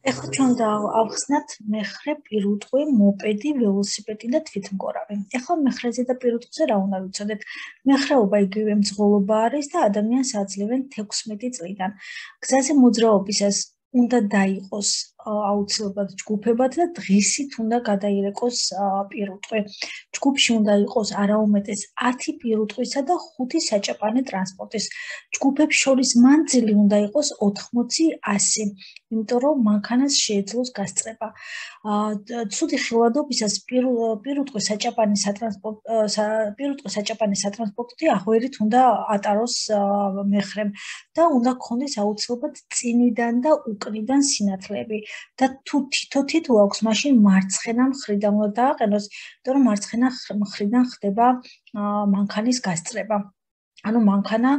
ეხლა ჩვენ ავხსნათ მეხრე პირუტყვი, მოპედი, ველოსიპედი და თვითმკორავი. ეხლა მეხრეზე და პირუტყვზე რა უნდა ვიცოდეთ? მეხრეობა იგივე მძღოლობა არის და ადამიანს აძლევენ 16 წლიდან. გზაზე მოძრაობისას უნდა დაიყოს აუცილებლად ჯგუფებად და დღისით უნდა გადაირეკოს პირუტყვი. ჯგუფში უნდა იყოს არაუმეტეს 10 პირუტყვისა და 5 საჭაპანე ტრანსპორტის. ჯგუფებს შორის მანძილი უნდა იყოს 80-100, იმიტომ რომ მანქანას შეეძლოს გასწრება. ცუდი ხილვადობისას პირუტყვი საჭაპანი სატრანსპორტო აღვერით უნდა ატაროს მეხრემ და უნდა ქონდეს აუცილებლად წინიდან და უკნიდან სინათლეები და თითო აქვს, მაშინ მარცხენა მხრიდან უნდა დააყენოს, იმიტომ რომ მარცხენა მხრიდან ხდება მანქანის გასწრება. ანუ მანქანა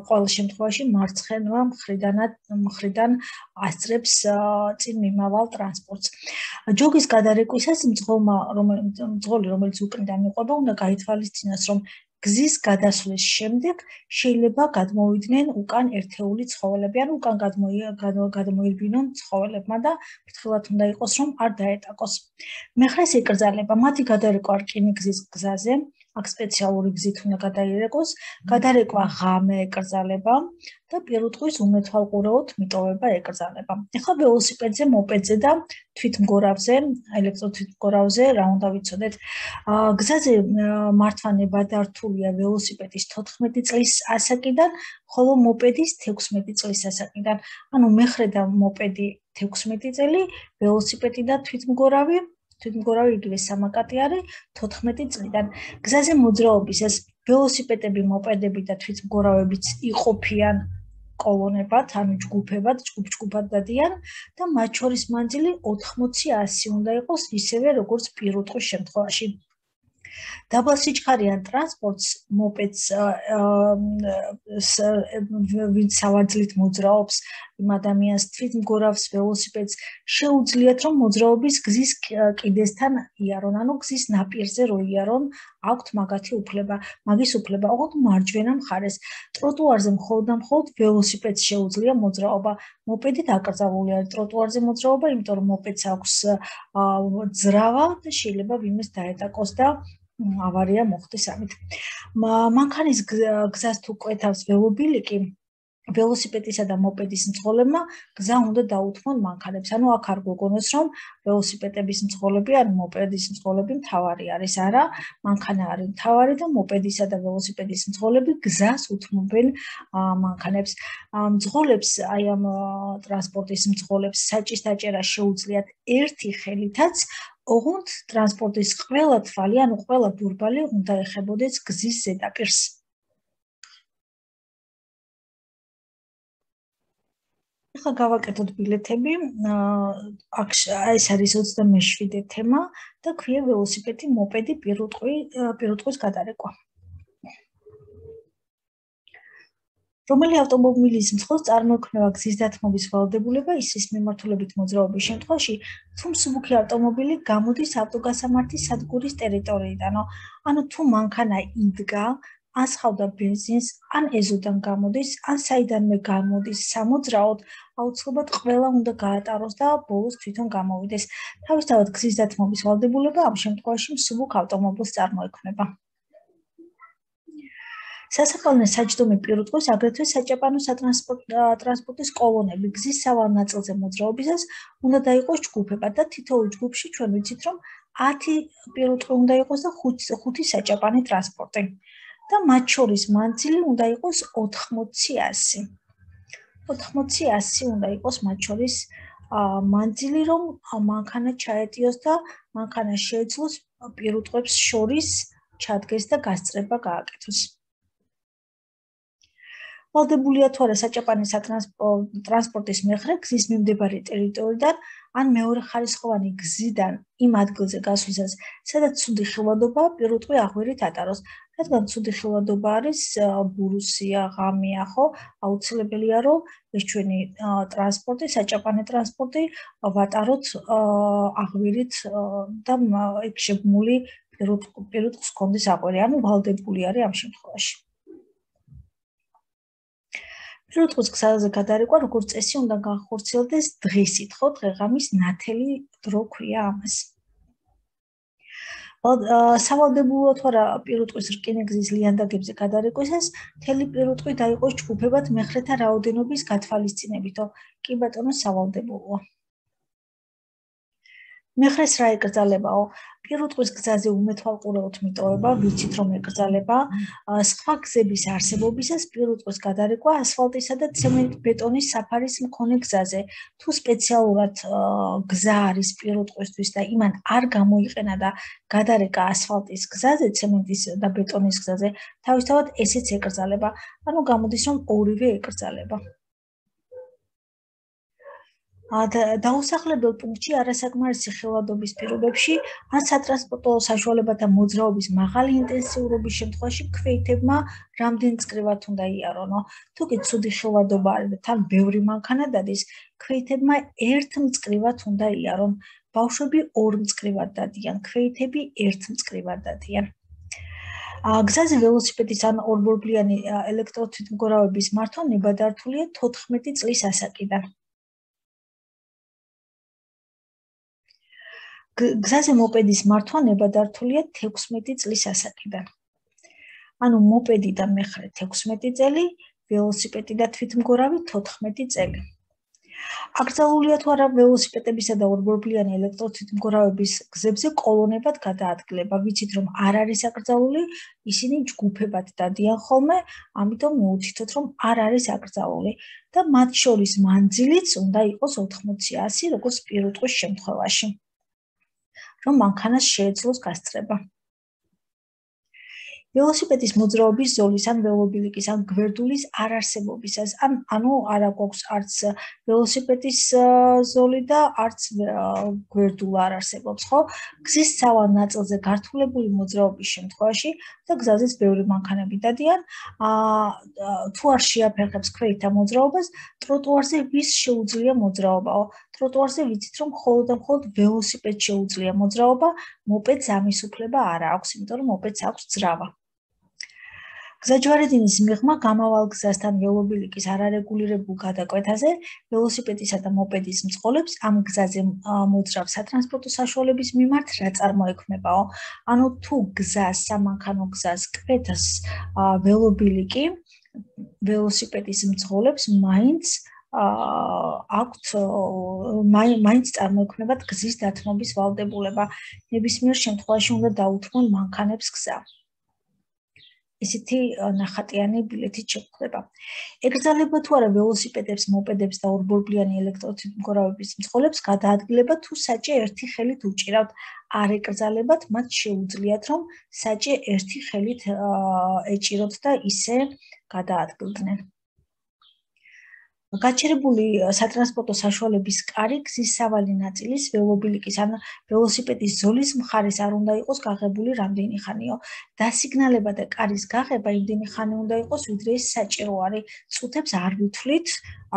ყოველ შემთხვევაში მარცხენა მხრიდან ასწრებს წინ მიმავალ ტრანსპორტს. ჯოგის გადარეკვისას მძღოლი, რომელიც უკნიდან იყვება, უნდა გაითვალისწინოს, რომ გზის გადასვლის შემდეგ შეიძლება გადმოვიდნენ უკან ერთეული ცხოველები, ანუ უკან გადმოირბინონ ცხოველებმა და ფრთხილად უნდა იყოს, რომ არ დაეტაკოს. მეხრეს ეკრძალება, მათი გადარეკვა რკინიგზის გზაზე, აქ სპეციალური გზით უნდა გადაირეკოს, გადარეკვა ღამე ეკრძალება და პირუტყვის უმეთვალყურეოდ მიტოვება ეკრძალება. ეხლა ველოსიპედზე, მოპედზე და თვითმგორავზე, ელექტროთვითმგორავზე რა უნდა ვიცოდეთ? გზაზე მართვა ნებადართულია ველოსიპედის 14 წლის ასაკიდან, ხოლო მოპედის 16 წლის ასაკიდან. ანუ მეხრე და მოპედი 16 წელი, ველოსიპედი და თვითმგორავი იგივე სამაკატი არის 14 წლიდან. გზაზე მოძრაობისას ველოსიპედები, მოპედები და თვითმგორავებიც იყოფიან კოლონებად, ანუ ჯგუფებად დადიან და მათ შორის მანძილი 80-100 უნდა იყოს, ისევე როგორც პირუტყვის შემთხვევაში. დაბალ სიჩქარიან ტრანსპორტს, მოპედს, ვინც სავარძლით მოძრაობს იმ ადამიანს, თვითმგორავს, ველოსიპედს, შეუძლიათ, რომ მოძრაობის გზის კიდესთან იარონ, ანუ გზის ნაპირზე რო იარონ, აქვთ მაგის უფლება, ოღონდ მარჯვენა მხარეს. ტროტუარზე მხოლოდ ველოსიპედს შეუძლია მოძრაობა. მოპედი დაკრძალული არის ტროტუარზე მოძრაობა, იმიტომ რომ მოპედს აქვს ძრავა და შეიძლება ვინმეს დაეტაკოს და ავარია მოხდეს ამით. მანქანის გზას თუ კვეთავს ველობილიკი, ველოსიპედისა და მოპედის მძღოლებმა გზა უნდა დაუთმონ მანქანებს. ანუ აქ არ გოგონოს, რომ ველოსიპედების მძღოლები ან მოპედის მძღოლები მთავარი არის. არა, მანქანა არის მთავარი და მოპედისა და ველოსიპედის მძღოლები გზას უთმობენ მანქანებს. მძღოლებს, აი ამ ტრანსპორტის მძღოლებს საჭის დაჭერა შეუძლიათ ერთი ხელითაც, ოღონდ ტრანსპორტის ყველა თვალი, ანუ ყველა ბურბალი უნდა ეხებოდეს გზის ზედაპირს. ეხლა გავაკეთოთ ბილეთები. ეს არის 27 თემა და ქვია ველოსიპედი, მოპედი, პირუტყვის გადარეკვა. რომელი ავტომობილის მძღოლს წარმოექმნება გზის დათმობის ვალდებულება ისის მიმართულებით მოძრაობის შემთხვევაში, თუ მსუბუქი ავტომობილი გამოდის ავტოგასამართის სადგურის ტერიტორიიდან, ანუ თუ მანქანა იდგა, ან სხავდა ბენზინს, ან ეზოდან გამოდის, ან საიდანვე გამოდის სამოძრაოდ, აუცილებლად ყველა უნდა გაატაროს და ბოლოს თვითონ გამოვიდეს. თავისთავად გზის დათმობის ვალდებულება ამ შემთხვევაში მსუბუქ ავტომობილს წარმოექმნება. სასაფალნე საჯდომი პირუტყვის, აგრეთვე საჭაპანო სატრანსპორტის კოლონები გზის სავალ ნაწილზე მოძრაობისას უნდა დაიყოს ჯგუფებად და თითოეულ ჯგუფში ჩვენ ვიცით, რომ 10 პირუტყვი უნდა იყოს და 5 საჭაპანე ტრანსპორტი. და მათ შორის მანძილი უნდა იყოს 80-100. 80-100 უნდა იყოს მათ შორის მანძილი, რომ მანქანა ჩაეტიოს და მანქანა შეეძლოს პირუტყვებს შორის ჩადგეს და გასწრება გააკეთოს. ვალდებულია თუ არა საჭაპანე ტრანსპორტის მეხრე გზის მიმდებარე ტერიტორიიდან ან მეორეხარისხოვანი გზიდან იმ ადგილზე გასვლისას, სადაც ცუდი ხილვადობაა, პირუტყვი აღვერით ატაროს. რადგან ცუდი ხილვადობა არის, ბურუსია, ღამეა, ხო, აუცილებელია, რომ ეს ჩვენი ტრანსპორტი, საჭაპანე ტრანსპორტი ვატაროთ აღვერით და იქ შეგმული პირუტყვის კონდეს აღვერი, ანუ ვალდებული არის ამ შემთხვევაში. პირუტყვის გზაზე გადარეკვა როგორც წესი უნდა განხორციელდეს დღისით, ხო, დღეღამის ნათელი დრო ქვია ამას. სავალდებულო თუ არა პირუტყვის რკინიგზის ლიანდაგებზე გადარეკვისას, მთელი პირუტყვი დაიყოს ჯგუფებად მეხრეთა რაოდენობის გათვალისწინებითო. კი ბატონო, სავალდებულოა. მეხრეს რა ეკრძალებაო? პირუტყვის გზაზე უმეთვალყურეოდ მიტოვება, ვიცით რომ ეკრძალება, სხვა გზების არსებობისას პირუტყვის გადარეკვა ასფალტისა და ცემენტ-ბეტონის საფარის მქონე გზაზე. თუ სპეციალურად გზა არის პირუტყვისთვის და იმან არ გამოიყენა და გადარეკა ასფალტის გზაზე, ცემენტის და ბეტონის გზაზე, თავისთავად ესეც ეკრძალება. ანუ გამოდის რომ ორივე ეკრძალება. დაუსახლებელ პუნქტში არასაკმარისი ხილვადობის პირობებში ან სატრანსპორტო საშუალებათა მოძრაობის მაღალი ინტენსიურობის შემთხვევაში ქვეითებმა რამდენ წკრივად უნდა იარონო. თუ კი ცუდი ხილვადობა არის და თან ბევრი მანქანა დადის, ქვეითებმა ერთ მწკრივად უნდა იარონ. ბავშვები ორ მწკრივად დადიან, ქვეითები ერთ მწკრივად დადიან. გზაზე ველოსიპედის ან ორბორბლიანი ელექტროთვითმგორავების მართვა ნებადართულია 14 წლის ასაკიდან. გზაზე მოპედის მართვა ნებადართულია 16 წლის ასაკიდან. ანუ მოპედი და მეხრე 16 წელი, ველოსიპედი და თვითმგორავი 14 წელი. აკრძალულია თუ არა ველოსიპედებისა და ორბორბლიანი ელექტროთვითმგორავების გზებზე კოლონებად გადაადგილება. ვიცით რომ არ არის აკრძალული, ისინი ჯგუფებად დადიან ხოლმე, ამიტომ მოუთითოთ რომ არ არის აკრძალული და მათ შორის მანძილიც უნდა იყოს 80-100, როგორც პირუტყვის შემთხვევაში. რომ მანქანას შეეძლოს გასწრება. ველოსიპედის მოძრაობის ზოლის ან ველობილიკის ან გვერდულის არარსებობისას, ანუ არა გვაქვს არც ველოსიპედის ზოლი და არც გვერდულა არ არსებობს, ხო? გზის სავალი ნაწილზე გართულებული მოძრაობის შემთხვევაში და გზაზეც ბევრი მანქანები დადიან, თუ არ შეაფერხებს ქვეითთა მოძრაობას, ტროტუარზე ვის შეუძლია მოძრაობაო? ტროტუარზე ვიცით რომ მხოლოდ და მხოლოდ ველოსიპედს შეუძლია მოძრაობა, მოპედს ამის უფლება არ აქვს, იმიტომ რომ მოპედს აქვს ძრავა. გზაჯვარედინის მიღმა გამავალ გზასთან ველობილიკის არარეგულირებულ გადაკვეთაზე ველოსიპედისა და მოპედის მძღოლებს ამ გზაზე მოძრავ სატრანსპორტო საშუალების მიმართ რა წარმოექმნებაო? ანუ თუ გზას, სამანქანო გზას კვეთს ველობილიკი, ველოსიპედის მძღოლებს მაინც წარმოექმნებათ გზის დათმობის ვალდებულება. ნებისმიერ შემთხვევაში უნდა დაუთმონ მანქანებს გზა. ესეთი ნახატიანი ბილეთით შეგვხვდება. ეკრძალება თუ არა ველოსიპედებს, მოპედებს და ორბორბლიანი ელექტროთვითმგორავების მძღოლებს გადაადგილება თუ საჭე ერთი ხელით უჭირავთ. არ ეკრძალებათ, მათ შეუძლიათ რომ საჭე ერთი ხელით ეჭიროთ და ისე გადაადგილდნენ. გაჩერებული სატრანსპორტო საშუალების კარი გზის სავალი ნაწილის ველობილიკის ან ველოსიპედის ზოლის მხარეს არ უნდა იყოს გაღებული რამდენი ხანიო. დასიგნალება და კარის გაღება იმდენი ხანი უნდა იყოს, ვიდრე ეს საჭირო არის. წუთებს არ ვითვლით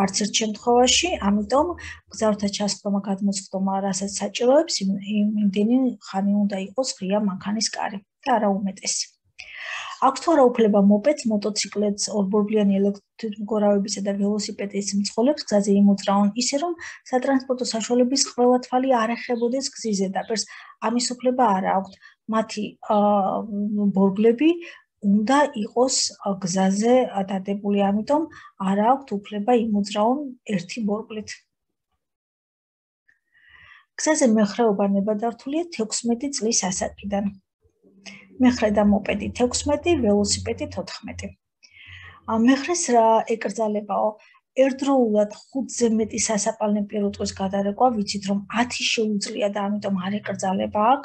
არც ერთ შემთხვევაში, ამიტომ გზავრთა ჩასხდომა, გადმოწყდომა, რასაც საჭიროებს, იმდენი ხანი უნდა იყოს ღია მანქანის კარი და არა უმეტესი. აქვს თუ არა უფლება მოპედს, მოტოციკლეთს, ორბორბლიანი ელექტროთვითმგორავებისა და ველოსიპედის მძღოლებს გზაზე იმოძრავონ ისე, რომ სატრანსპორტო საშუალების ყველა თვალი არ ეხებოდეს გზის ზედაპირს. ამის უფლება არ აქვთ. მათი ბორბლები უნდა იყოს გზაზე დადებული, ამიტომ არ აქვთ უფლება იმოძრავონ ერთი ბორბლით. გზაზე მეხრეობა ნებადართულია 16 წლის ასაკიდან. მეხრე და მოპედი 16, ველოსიპედი 14. მეხრეს რა ეკრძალებაო? ერთდროულად 5-ზე მეტი სასაპალნე პირუტყვის გადარეკვა, ვიცით რომ 10 შეუძლია და ამიტომ არ ეკრძალება აქ.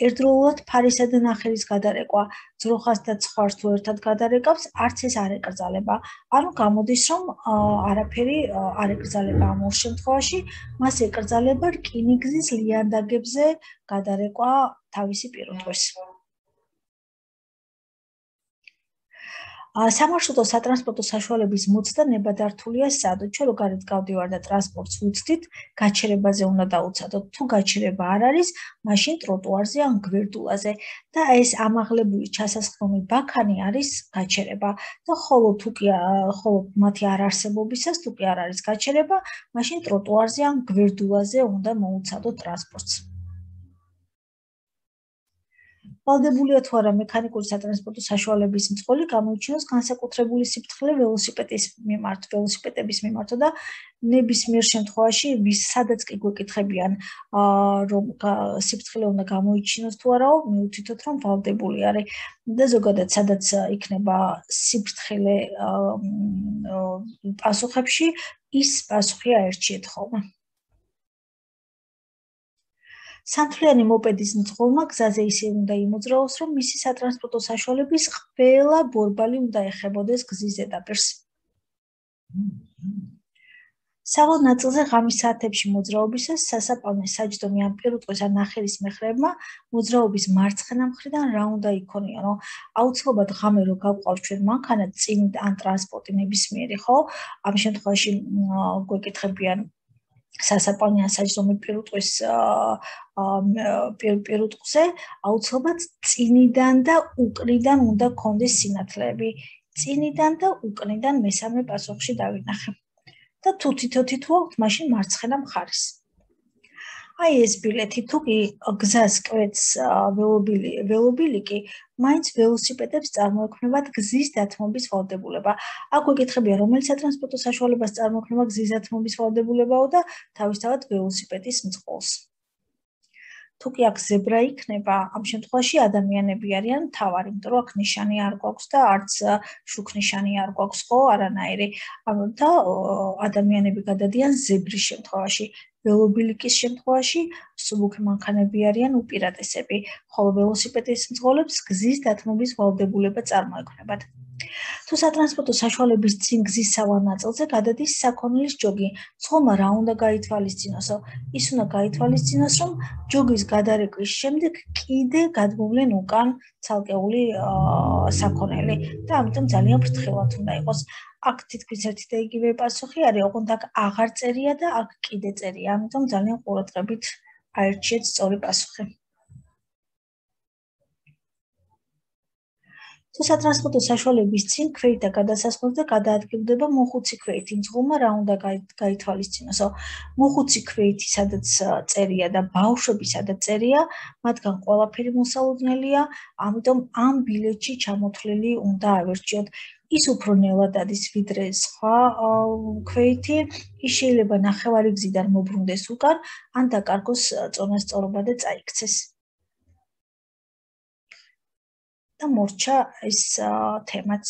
ერთდროულად ფარისა და ნახერის გადარეკვა, ძროხას და ცხვარს თუ ერთად გადარეკავს, არც ეს არ ეკრძალება. ანუ გამოდის რომ არაფერი არ ეკრძალება ამ ორ შემთხვევაში, მას ეკრძალება რკინიგზის ლიანდაგებზე გადარეკვა თავისი პირუტყვის. სამარშრუტო სატრანსპორტო საშუალების მოცდა ნებადართულია სად? ჩვენ რო გარეთ გავდივარ და ტრანსპორტს ვუწდით, გაჩერებაზე უნდა დავუცადოთ. თუ გაჩერება არ არის, მაშინ ტროტუარზე ან გვერდულაზე და ეს ამაღლებული ჩასასხმელი ბაქანი არის გაჩერება და ხოლო მათი არარსებობისას თუ კი არ არის გაჩერება, მაშინ ტროტუარზე ან გვერდულაზე უნდა მოუცადოთ ტრანსპორტს. ვალდებულია თუ არა მექანიკური სატრანსპორტო საშუალების მძღოლი გამოიჩინოს განსაკუთრებული სიფრთხილე ველოსიპედების მიმართო და ნებისმიერ შემთხვევაში სადაც კი გვეკითხებიან რომ სიფრთხილე უნდა გამოიჩინოს თუ არაო მიუთითოთ რომ ვალდებული არის და ზოგადად სადაც იქნება სიფრთხილე პასუხებში ის პასუხი აერჩიეთ ხოლმე. სამთვლიანი მოპედის მძღოლმა გზაზე ისე უნდა იმოძრაოს, რომ მისი სატრანსპორტო საშუალების ყველა ბორბალი უნდა ეხებოდეს გზის ზედაპირს. სავალ ნაწილზე ღამის საათებში მოძრაობისას სასაპალნე საჯდომი ან პირუტყვის ან ნახერის მეხრეებმა მოძრაობის მარცხენა მხრიდან რა უნდა იქონიო, რომ აუცილებლად ღამე რო გავყავთ ჩვენ მანქანა წინ ან ტრანსპორტი ნებისმიერი, ხო? ამ შემთხვევაში გვეკითხებიან სასაპალნე ან საჯდომი პირუტყვის პირუტყვზე აუცილებლად წინიდან და უკნიდან უნდა გქონდეს სინათლეები. წინიდან და უკნიდან მესამე პასუხში დავინახე. და თუ თითო-თითო აქვთ, მაშინ მარცხენა მხარეს. აი ეს ბილეთი თუ კი გზას კვეთს ველობილიკი, მაინც ველოსიპედებს წარმოექმნებათ გზის დათმობის ვალდებულება. აქ გვეკითხებია, რომელი სატრანსპორტო საშუალებას წარმოექმნება გზის დათმობის ვალდებულებაო და თავისთავად ველოსიპედის მძღოლს. თუ კი აქ ზებრა იქნება, ამ შემთხვევაში ადამიანები არიან მთავარი, იმიტომ რომ აქ ნიშანი არ გვაქვს და არც შუქნიშანი არ გვაქვს, ხო, არანაირი. და ადამიანები გადადიან ზებრის შემთხვევაში. ველობილიკის შემთხვევაში მსუბუქი მანქანები არიან უპირატესები, ხოლო ველოსიპედის მძღოლებს გზის დათმობის ვალდებულება წარმოექმნებათ. თუ სატრანსპორტო საშუალების წინ გზის სავალ ნაწილზე გადადის საქონლის ჯოგი, მძღოლმა რა უნდა გაითვალისწინოსო? ის უნდა გაითვალისწინოს, რომ ჯოგის გადარეკვის შემდეგ კიდე გადმოვლენ უკან ცალკეული საქონელი და ამიტომ ძალიან ფრთხილად უნდა იყოს. აქ თითქმის ერთი და იგივე პასუხი არის, ოღონდ აქ აღარ წერია და აქ კიდე წერია, ამიტომ ძალიან ყურადღებით აერჩიეთ სწორი პასუხი. თუ სატრანსპორტო საშუალების წინ ქვეით და გადასასვლელზე გადაადგილდება მოხუცი ქვეითი, მძღოლმა რა უნდა გაითვალისწინოსო? მოხუცი ქვეითი სადაც წერია და ბავშვები სადაც წერია, მათგან ყველაფერი მოსალოდნელია, ამიტომ ამ ბილეთში ჩამოთვლილი უნდა ავერჩიოთ. ის უფრო ნელად ადის ვიდრე სხვა ქვეითი, ის შეიძლება ნახევარი გზიდან მობრუნდეს უკან, ან დაკარგოს წონასწორობა და წაიქცეს. და მორჩა ეს თემაც.